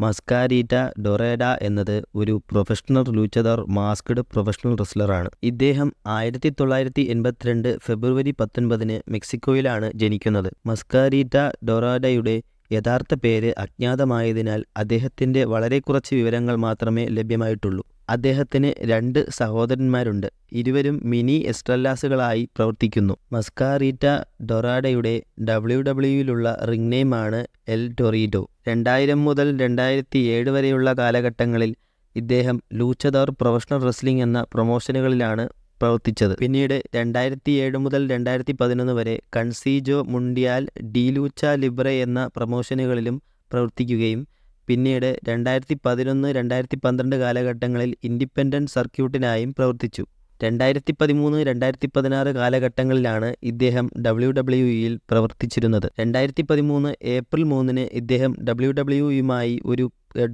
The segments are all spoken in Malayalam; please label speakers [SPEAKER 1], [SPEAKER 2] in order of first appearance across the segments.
[SPEAKER 1] മസ്കാരീറ്റ ഡൊറാഡ എന്നത് ഒരു പ്രൊഫഷണൽ ലൂച്ചദർ മാസ്ക്ഡ് പ്രൊഫഷണൽ റെസ്ലറാണ്. ഇദ്ദേഹം 1982 ഫെബ്രുവരി 19 മെക്സിക്കോയിലാണ് ജനിക്കുന്നത്. മസ്കാരീറ്റ ഡൊറാഡയുടെ യഥാർത്ഥ പേര് അജ്ഞാതമായതിനാൽ അദ്ദേഹത്തിൻ്റെ വളരെ കുറച്ച് വിവരങ്ങൾ മാത്രമേ ലഭ്യമായിട്ടുള്ളൂ. അദ്ദേഹത്തിന് 2 സഹോദരന്മാരുണ്ട്. ഇരുവരും മിനി എസ്ട്രല്ലാസുകളായി പ്രവർത്തിക്കുന്നു. മസ്കാരീറ്റ ഡൊറാഡയുടെ WWEയിലുള്ള റിംഗ് നെയിമാണ് എൽ ടൊറീഡോ. 2000 മുതൽ 2007 വരെയുള്ള കാലഘട്ടങ്ങളിൽ ഇദ്ദേഹം ലൂച്ചദർ പ്രൊഫഷണൽ റെസ്ലിംഗ് എന്ന പ്രൊമോഷനുകളിലാണ് പ്രവർത്തിച്ചത്. പിന്നീട് 2007 മുതൽ 2011 വരെ കൺസീജോ മുണ്ടിയാൽ ഡി ലൂച്ച ലിബ്രെ എന്ന പ്രൊമോഷനുകളിലും പ്രവർത്തിക്കുകയും പിന്നീട് 2011-2012 കാലഘട്ടങ്ങളിൽ ഇൻഡിപെൻഡൻറ്റ് സർക്യൂട്ടിനായും പ്രവർത്തിച്ചു. 2013-2016 കാലഘട്ടങ്ങളിലാണ് ഇദ്ദേഹം WWEയിൽ പ്രവർത്തിച്ചിരുന്നത്. 2013 ഏപ്രിൽ 3 ഇദ്ദേഹം WWEയുമായി ഒരു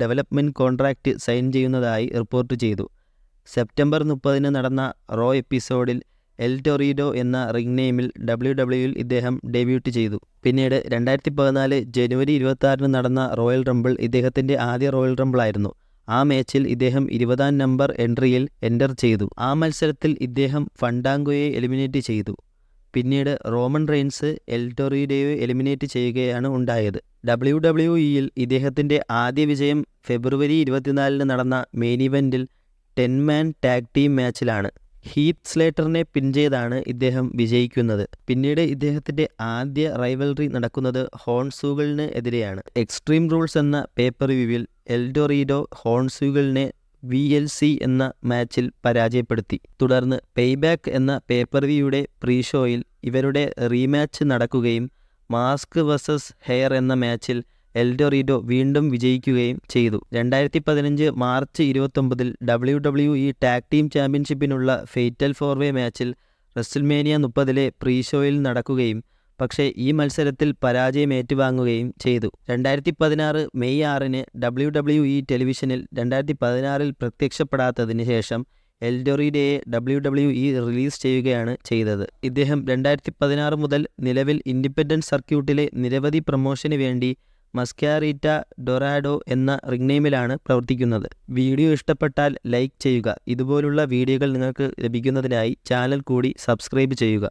[SPEAKER 1] ഡെവലപ്മെൻറ്റ് കോൺട്രാക്റ്റ് സൈൻ ചെയ്യുന്നതായി റിപ്പോർട്ട് ചെയ്തു. സെപ്റ്റംബർ 30 നടന്ന റോ എപ്പിസോഡിൽ എൽ ടൊറീഡോ എന്ന റിംഗ് നെയിമിൽ WWEയിൽ ഇദ്ദേഹം ഡെബ്യൂട്ട് ചെയ്തു. പിന്നീട് 2014 ജനുവരി 26 നടന്ന റോയൽ റംബിൾ ഇദ്ദേഹത്തിൻ്റെ ആദ്യ റോയൽ റംബിൾ ആയിരുന്നു. ആ മാച്ചിൽ ഇദ്ദേഹം 20-ാം നമ്പർ എൻട്രിയിൽ എൻ്റർ ചെയ്തു. ആ മത്സരത്തിൽ ഇദ്ദേഹം ഫണ്ടാങ്കോയെ എലിമിനേറ്റ് ചെയ്തു. പിന്നീട് റോമൻ റെയിൻസ് എൽ ടൊറീഡോയെ എലിമിനേറ്റ് ചെയ്യുകയാണ് ഉണ്ടായത്. WWEയിൽ ഇദ്ദേഹത്തിൻ്റെ ആദ്യ വിജയം ഫെബ്രുവരി 24 നടന്ന മെയിൻ ഇവൻറ്റിൽ 10-മാൻ ടാഗ് ടീം മാച്ചിലാണ്. ഹീത്ത് സ്ലേറ്ററിനെ പിൻ ചെയ്താണ് ഇദ്ദേഹം വിജയിക്കുന്നത്. പിന്നീട് ഇദ്ദേഹത്തിൻ്റെ ആദ്യ റൈവൽറി നടക്കുന്നത് ഹോൺസൂഗിളിന് എതിരെയാണ്. എക്സ്ട്രീം റൂൾസ് എന്ന പേപ്പർ വ്യൂവിൽ എൽ ടൊറീഡോ ഹോൺസൂഗിളിനെ VLC എന്ന മാച്ചിൽ പരാജയപ്പെടുത്തി. തുടർന്ന് പേയ്ബാക്ക് എന്ന പേപ്പർ വ്യൂയുടെ പ്രീ ഷോയിൽ ഇവരുടെ റീമാച്ച് നടക്കുകയും മാസ്ക് വേഴ്സസ് ഹെയർ എന്ന മാച്ചിൽ എൽ ടൊറീഡോ വീണ്ടും വിജയിക്കുകയും ചെയ്തു. 2015 മാർച്ച് 29 WWE ടാഗ് ടീം ചാമ്പ്യൻഷിപ്പിനുള്ള ഫെയ്റ്റൽ 4-വേ മാച്ചിൽ റെസ്ൽമേനിയ 30 പ്രീ ഷോയിൽ നടക്കുകയും പക്ഷേ ഈ മത്സരത്തിൽ പരാജയം ഏറ്റുവാങ്ങുകയും ചെയ്തു. 2016 മെയ് 6 WWE ടെലിവിഷനിൽ 2016 പ്രത്യക്ഷപ്പെടാത്തതിന് ശേഷം എൽ ടൊറീഡോയെ WWE റിലീസ് ചെയ്യുകയാണ് ചെയ്തത്. ഇദ്ദേഹം 2016 മുതൽ നിലവിൽ ഇൻഡിപെൻഡൻറ്റ് സർക്യൂട്ടിലെ നിരവധി പ്രൊമോഷന് വേണ്ടി മസ്കാരീറ്റ ഡൊറാഡോ എന്ന റിംഗ് നെയിമിലാണ് പ്രവർത്തിക്കുന്നത്. വീഡിയോ ഇഷ്ടപ്പെട്ടാൽ ലൈക്ക് ചെയ്യുക. ഇതുപോലുള്ള വീഡിയോകൾ നിങ്ങൾക്ക് ലഭിക്കുന്നതിനായി ചാനൽ കൂടി സബ്സ്ക്രൈബ് ചെയ്യുക.